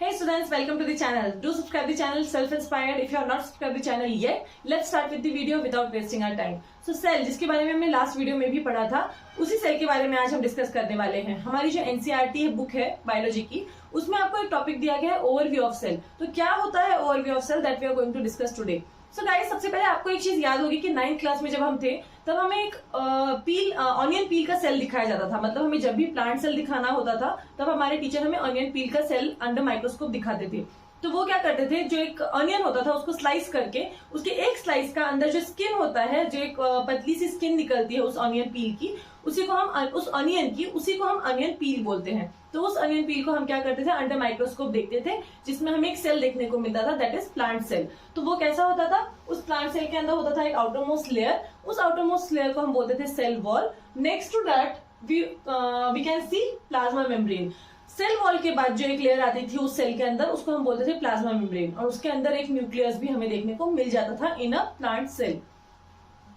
Hey students, welcome to the channel. Do subscribe the channel Self-Inspired. If you are not subscribed the channel yet, let's start with the video without wasting our time. So cell, जिसके बारे में हमने last video में भी पढ़ा था, उसी cell के बारे में आज हम डिस्कस करने वाले हैं. हमारी जो एनसीईआरटी बुक है बायोलॉजी की, उसमें आपको एक टॉपिक दिया गया है ओवरव्यू ऑफ सेल. तो क्या होता है overview of cell, that we are going to discuss today. So guys, सबसे पहले आपको एक चीज याद होगी कि 9th क्लास में जब हम थे तब हमें एक ऑनियन पील का सेल दिखाया जाता था. मतलब हमें जब भी प्लांट सेल दिखाना होता था तब हमारे टीचर हमें ऑनियन पील का सेल अंडर माइक्रोस्कोप दिखाते थे. तो वो क्या करते थे, जो एक ऑनियन होता था उसको स्लाइस करके उसके एक स्लाइस का अंदर जो स्किन होता है, जो एक पतली सी स्किन निकलती है उस ऑनियन पील की, उसी को हम ऑनियन पील बोलते हैं. तो उस ऑनियन पील को हम क्या करते थे, अंडर माइक्रोस्कोप देखते थे, जिसमें हमें एक सेल देखने को मिलता था, दैट इज प्लांट सेल. तो वो कैसा होता था, उस प्लांट सेल के अंदर होता था एक आउटरमोस्ट लेयर. उस आउटरमोस्ट लेयर को हम बोलते थे cell wall. Next to that we can see plasma membrane. Cell wall के बाद जो एक लेयर आती थी उस सेल के अंदर, उसको हम बोलते थे प्लाज्मा मेम्ब्रेन, और उसके अंदर एक न्यूक्लियस भी हमें देखने को मिल जाता था in a plant cell.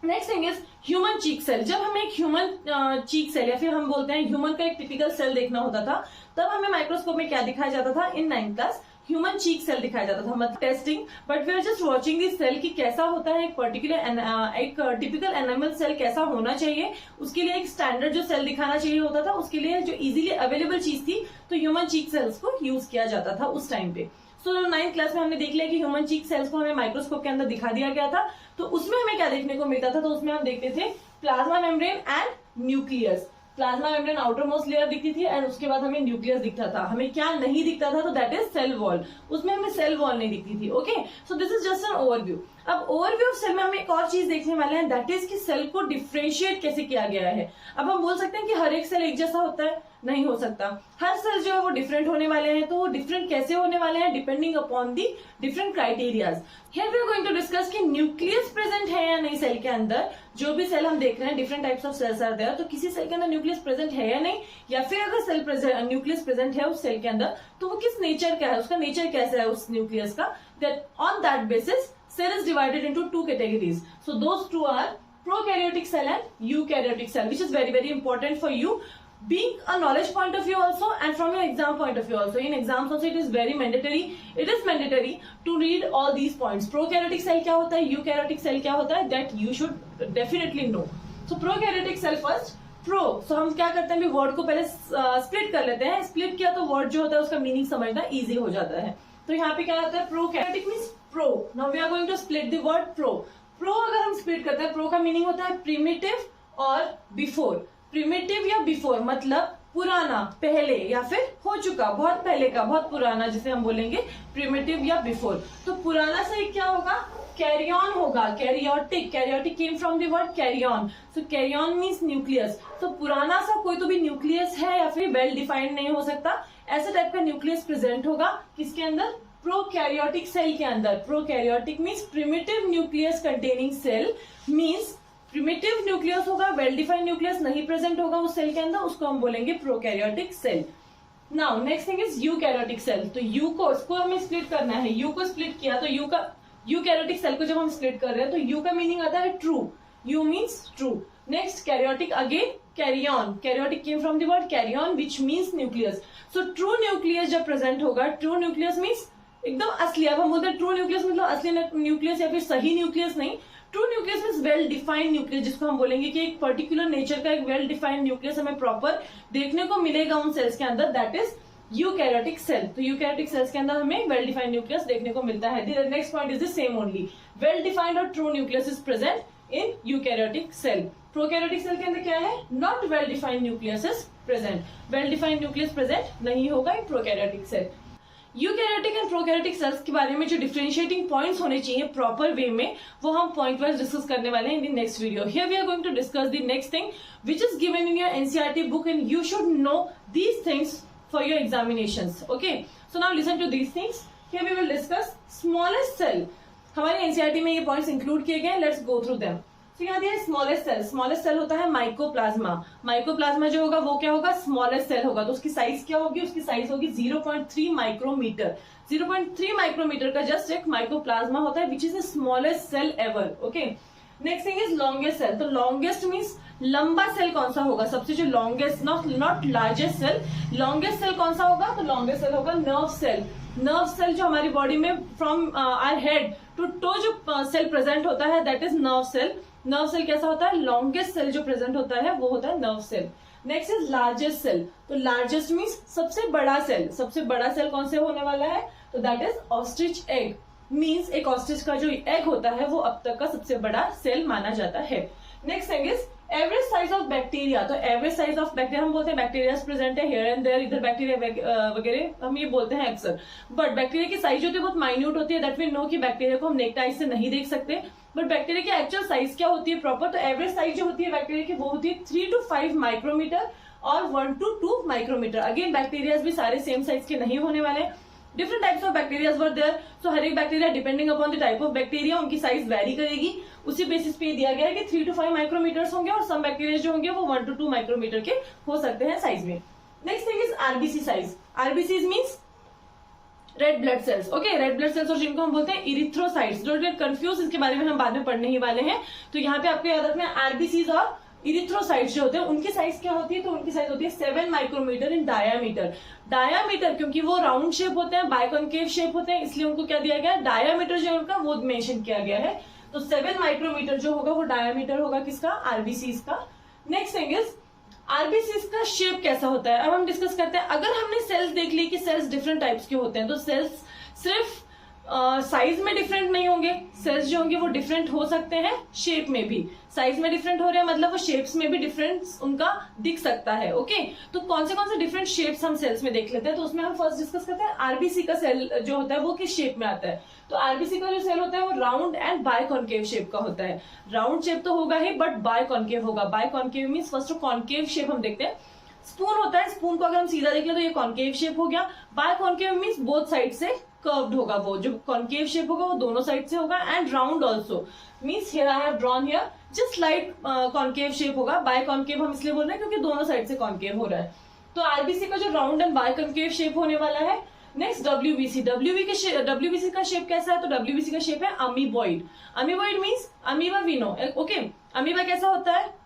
Next thing is human cheek cell. जब हमें एक ह्यूमन चीक सेल या फिर हम बोलते हैं ह्यूमन का एक टिपिकल सेल देखना होता था, तब हमें माइक्रोस्कोप में क्या दिखाया जाता था, in 9th class human cheek cell दिखाया जाता था. मतलब testing, but we are just watching this cell कि कैसा होता है एक पर्टिकुलर एक टिपिकल एनिमल सेल कैसा होना चाहिए. उसके लिए एक स्टैंडर्ड जो सेल दिखाना चाहिए होता था, उसके लिए जो इजीली अवेलेबल चीज थी, तो ह्यूमन चीक सेल्स को यूज किया जाता था उस टाइम पे. सो 9th क्लास में हमने देख लिया कि ह्यूमन चीक सेल्स को हमें माइक्रोस्कोप के अंदर दिखा दिया गया था. तो उसमें हमें क्या देखने को मिलता था, तो उसमें हम देखते थे plasma membrane and nucleus. Plasma membrane outer most layer दिखती थी एंड उसके बाद हमें न्यूक्लियस दिखता था. हमें क्या नहीं दिखता था, तो दैट इज सेल वॉल. उसमें हमें सेल वॉल नहीं दिखती थी. Okay, so this is just an overview. अब ओवरव्यू ऑफ सेल में हम एक और चीज देखने वाले हैं, दैट इज कि सेल को डिफ्रेंशिएट कैसे किया गया है. अब हम बोल सकते हैं कि हर एक सेल एक जैसा होता है, नहीं हो सकता. हर सेल जो है वो डिफरेंट होने वाले हैं. तो वो डिफरेंट कैसे होने वाले हैं, depending upon the different criterias. Here we are going to discuss कि न्यूक्लियस प्रेजेंट है या नहीं सेल के अंदर. जो भी सेल हम देख रहे हैं, different types of cells are there, तो किसी सेल के अंदर न्यूक्लियस प्रेजेंट है या नहीं, या फिर अगर न्यूक्लियस प्रेजेंट है उस सेल के अंदर, तो वो किस नेचर का है, उसका नेचर कैसा है उस न्यूक्लियस का. That on that basis cell is divided into two categories. So those two are prokaryotic cell and eukaryotic cell, which is very very important for you, being a knowledge point of view also and from your exam point of view also. In exams also it is very mandatory. It is mandatory to read all these points. Prokaryotic cell क्या होता है, eukaryotic cell क्या होता है, that you should definitely know. So prokaryotic cell first. Pro, so हम क्या करते हैं, वर्ड को पहले स्प्लिट कर लेते हैं. स्प्लिट किया तो वर्ड जो होता है उसका मीनिंग समझना इजी हो जाता है. तो यहाँ पे क्या होता है, prokaryotic means pro. Now we are going to split the word pro. Pro अगर हम स्प्लिट करते हैं, प्रो का मीनिंग होता है प्रिमिटिव और बिफोर. प्रिमिटिव या बिफोर मतलब पुराना, पहले, या फिर हो चुका, बहुत पहले का, बहुत पुराना, जिसे हम बोलेंगे प्रिमिटिव या बिफोर. तो पुराना से क्या होगा, कैरी ऑन होगा. Karyotic, karyotic came from the word carry on. So carry on means nucleus. तो पुराना सा कोई तो भी न्यूक्लियस है या फिर वेल डिफाइंड नहीं हो सकता, ऐसे टाइप का न्यूक्लियस प्रेजेंट होगा किसके अंदर, प्रोकैरियोटिक सेल के अंदर. Prokaryotic means primitive nucleus containing cell. Means primitive nucleus होगा, वेल डिफाइंड न्यूक्लियस नहीं प्रेजेंट होगा उस सेल के अंदर, उसको हम बोलेंगे prokaryotic cell. Now next thing is eukaryotic cell. तो यू को इसको हमें स्प्लिट करना है. यू को स्प्लिट किया तो यूकैरियोटिक सेल को जब हम स्प्लिट कर रहे हैं तो यू का मीनिंग आता है true. You means true. Next karyotic, again carry on. Karyotic came from the word carry on which means nucleus. So true nucleus जब प्रेजेंट होगा, ट्रू न्यूक्लियस मीन्स एकदम असली. अब हम बोलते हैं ट्रू न्यूक्लियस मतलब असली न्यूक्लियस या फिर सही न्यूक्लियस नहीं. True nucleus means well defined nucleus, जिसको हम बोलेंगे कि एक पर्टिकुलर नेचर का एक वेल डिफाइंड न्यूक्लियस हमें प्रॉपर देखने को मिलेगा उन सेल्स के अंदर, दैट इज यूकैरियोटिक सेल. तो यूकैरियोटिक सेल्स के अंदर हमें वेल डिफाइंड न्यूक्लियस देखने को मिलता है. Next point is the same only, well defined और true nucleus is present in eukaryotic cell. Prokaryotic cell के अंदर क्या है, not well defined nucleus is present. Well defined nucleus present नहीं होगा in prokaryotic cell. Eukaryotic and prokaryotic cells के बारे में जो डिफरेंशिएटिंग पॉइंट्स होने चाहिए प्रॉपर वे में, वो हम पॉइंट वाइज डिस्कस करने वाले हैं in the next video. Here we are going to discuss the next thing which is given in your NCERT book and you should know these things for your examinations. Okay, so now listen to these things. Here we will discuss smallest cell. हमारे NCERT में ये points include किए गए, let's go through them. तो यहाँ दिया smallest cell. Smallest cell होता है माइकोप्लाज्मा. माइकोप्लाज्मा जो होगा वो क्या होगा, स्मॉलेस्ट सेल होगा. तो उसकी साइज क्या होगी, उसकी साइज होगी 0.3 माइक्रोमीटर. 0.3 माइक्रोमीटर का जस्ट एक माइकोप्लाज्मा होता है, which is the smallest cell ever. Okay, next thing is longest cell. तो लॉन्गेस्ट मीन्स लंबा सेल कौन सा होगा, सबसे जो longest, not largest cell, longest cell कौन सा होगा, तो लॉन्गेस्ट सेल होगा नर्व सेल। नर्व सेल जो हमारी बॉडी में from our head to toe जो सेल प्रेजेंट होता है that is nerve cell. Nerve cell कैसा होता है, लॉन्गेस्ट सेल जो प्रेजेंट होता है वो होता है nerve cell. Next is largest cell. तो लार्जेस्ट मीन्स सबसे बड़ा सेल। सबसे बड़ा सेल कौन से होने वाला है, तो that is ostrich egg. Means एक ऑस्ट्रिच का जो एग होता है वो अब तक का सबसे बड़ा सेल माना जाता है। Next thing is average size of bacteria. तो एवरेज साइज ऑफ बैक्टीरिया हम बोलते हैं बैक्टीरिया प्रेजेंट है हियर एंड देयर, इधर बैक्टीरिया वगैरह हम ये बोलते हैं अक्सर, बट बैक्टीरिया की साइज होती है बहुत माइन्यूट होती है, दैट वी नो कि बैक्टीरिया को हम नेक्ड आई से नहीं देख सकते, बट बैक्टीरिया की एक्चुअल साइज क्या होती है प्रॉपर, तो एवरेज साइज जो होती है बैक्टीरिया की वो होती है 3 to 5 माइक्रोमीटर और 1 to 2 माइक्रोमीटर। अगेन बैक्टीरिया भी सारे सेम साइज के नहीं होने वाले, different types of bacteria were there. So हर एक bacteria depending upon the type of bacteria उनकी साइज वेरी करेगी, उसी बेसिस पे दिया गया है कि 3 to 5 माइक्रोमीटर्स होंगे और सम बैक्टीरिया जो होंगे वो 1 to 2 माइक्रोमीटर के हो सकते हैं साइज में। Next thing is RBC size. RBC means red blood cells. Okay, red blood cells और जिनको हम बोलते हैं इरिथ्रोसाइट्स। डोंट गेट कंफ्यूज, इसके बारे में हम बाद में पढ़ने ही वाले हैं। तो यहाँ पे आपको याद रखना है आरबीसीज और इरिथ्रोसाइट्स जो होते हैं उनकी साइज क्या होती है, तो उनकी साइज होती है 7 माइक्रोमीटर इन डायामीटर। डायामीटर क्योंकि वो राउंड शेप होते हैं, बायकॉन्केव शेप होते हैं, इसलिए उनको क्या दिया गया है, डायामीटर जो है उनका वो मेंशन किया गया है। तो 7 माइक्रोमीटर जो होगा वो डायामीटर होगा किसका, आरबीसीज का। नेक्स्ट थिंग इज आरबीसीज का शेप कैसा होता है, अब हम डिस्कस करते हैं। अगर हमने सेल्स देख ली कि सेल्स डिफरेंट टाइप्स के होते हैं, तो सेल्स सिर्फ साइज में डिफरेंट नहीं होंगे, सेल्स जो होंगे वो डिफरेंट हो सकते हैं शेप में भी। साइज में डिफरेंट हो रहे हैं मतलब वो शेप्स में भी डिफरेंस उनका दिख सकता है। ओके, तो कौन से डिफरेंट शेप्स हम सेल्स में देख लेते हैं, तो उसमें हम फर्स्ट डिस्कस करते हैं आरबीसी का सेल जो होता है वो किस शेप में आता है। तो आरबीसी का जो सेल होता है वो राउंड एंड बायकॉन्केव शेप का होता है। राउंड शेप तो होगा ही बट बायकॉन्केव होगा। बायकॉन्केव मीन्स फर्स्ट कॉन्केव शेप हम देखते हैं। स्पून होता है, स्पून को अगर हम सीधा देख ले तो ये कॉन्केव शेप हो गया। बायकॉन्केव मीन्स बोथ साइड से कर्व्ड होगा, वो जो कॉन्केव शेप होगा वो दोनों साइड से होगा। And round also means here I have drawn here just like concave shape होगा। बायकॉन्केव हम इसलिए बोल रहे हैं क्योंकि दोनों साइड से कॉन्केव हो रहा है। तो आरबीसी का जो राउंड एंड बायकॉन्केव शेप होने वाला है। Next WBC. डब्ल्यूबीसी का शेप कैसा है, तो डब्ल्यूबीसी का शेप है amoeboid. Amoeboid means amoeba we know. Okay, amoeba कैसा होता है,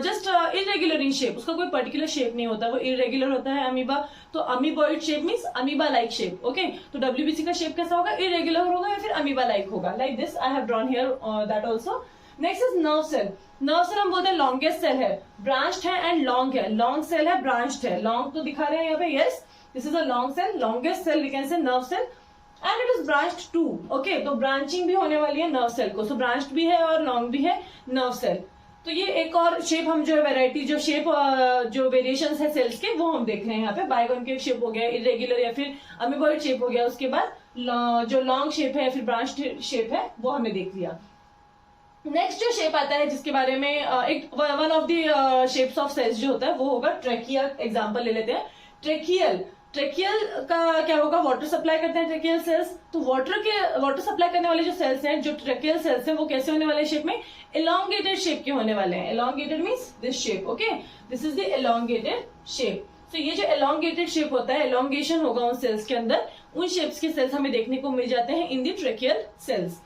जस्ट इरेगुलर इन शेप, उसका कोई पर्टिकुलर शेप नहीं होता, वो इरेगुलर होता है अमीबा। तो amoeboid shape means amoeba like shape. Okay, तो डब्ल्यूबीसी का शेप कैसा होगा, इरेगुलर होगा या फिर अमीबा लाइक होगा, like this I have drawn here that also. Next is nerve cell. Nerve cell हम बोलते हैं लॉन्गेस्ट सेल है, ब्रांच्ड है एंड लॉन्ग है। लॉन्ग सेल है, ब्रांच्ड है। लॉन्ग तो दिखा रहे हैं यहाँ पे, yes this is a long cell, longest cell we can say nerve cell and it is branched too. Okay, तो ब्रांचिंग भी होने वाली है नर्व सेल को, सो ब्रांच्ड भी है और लॉन्ग भी है नर्व सेल। तो ये एक और शेप हम जो है वैरायटी जो शेप जो वेरिएशन है सेल्स के वो हम देख रहे हैं यहाँ पे। बायकॉन्केव शेप हो गया, इरेगुलर या फिर अमीबॉइड शेप हो गया, उसके बाद जो लॉन्ग शेप है फिर ब्रांच्ड शेप है वो हमने देख लिया। नेक्स्ट जो शेप आता है जिसके बारे में एक one of the shapes of cells जो होता है वो होगा ट्रेकिया। एग्जांपल ले लेते हैं, ट्रेकियल। ट्रेकियल का क्या होगा, वाटर सप्लाई करते हैं ट्रेकियल सेल्स। तो वाटर सप्लाई करने वाले जो सेल्स हैं, जो ट्रेकियल सेल्स हैं, वो कैसे होने वाले शेप में, एलोंगेटेड शेप के होने वाले हैं। Elongated means this shape. Okay, this is the elongated shape. तो ये जो एलोंगेटेड शेप होता है, एलोंगेशन होगा उन सेल्स के अंदर, उन शेप्स के सेल्स हमें देखने को मिल जाते हैं in the tracheal cells.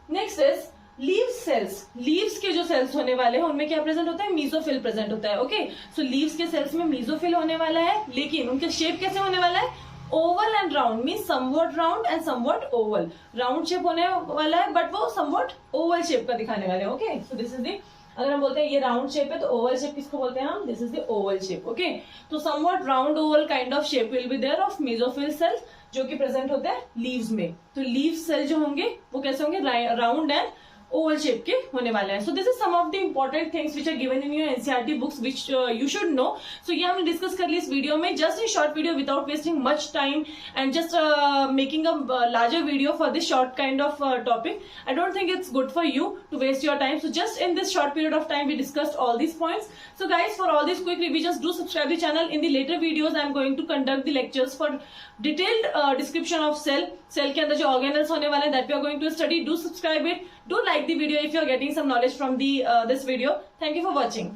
Next is leaves cells. Leaves के जो सेल्स होने वाले हैं उनमें क्या प्रेजेंट होता है, मीजोफिल प्रेजेंट होता है। ओके, सो लीव्स के सेल्स में मीजोफिल होने वाला है, लेकिन उनके शेप कैसे होने वाला है, Oval and round means somewhat round and somewhat Oval. Round shape होने वाला है बट वो समवॉट ओवल शेप का दिखाने वाले हैं। Okay, so this is the, अगर हम बोलते हैं ये राउंड शेप है तो ओवल शेप किसको बोलते हैं हम, this is the oval shape. Okay, तो somewhat round oval kind of shape will be there of mesophyll cells जो कि प्रेजेंट होते हैं लीव्स में। तो लीव सेल जो होंगे वो कैसे होंगे, राउंड एंड ओवल शेप के होने वाले हैं। So this is some of the important things which are given in your NCERT books which you should know. So ये हमने डिस्कस कर ली इस वीडियो में, just in short video without wasting much time and just making a larger video for this short kind of topic. I don't think it's good for you to waste your time. So just in this short period of time we discussed all these points. So guys, for all these quick revisions, do subscribe the channel. In the later videos I am going to conduct the lectures for detailed description of cell के अंदर जो organelles होने वाले हैं that we are going to study. Do subscribe it. Do like the video if you are getting some knowledge from the this video. Thank you for watching.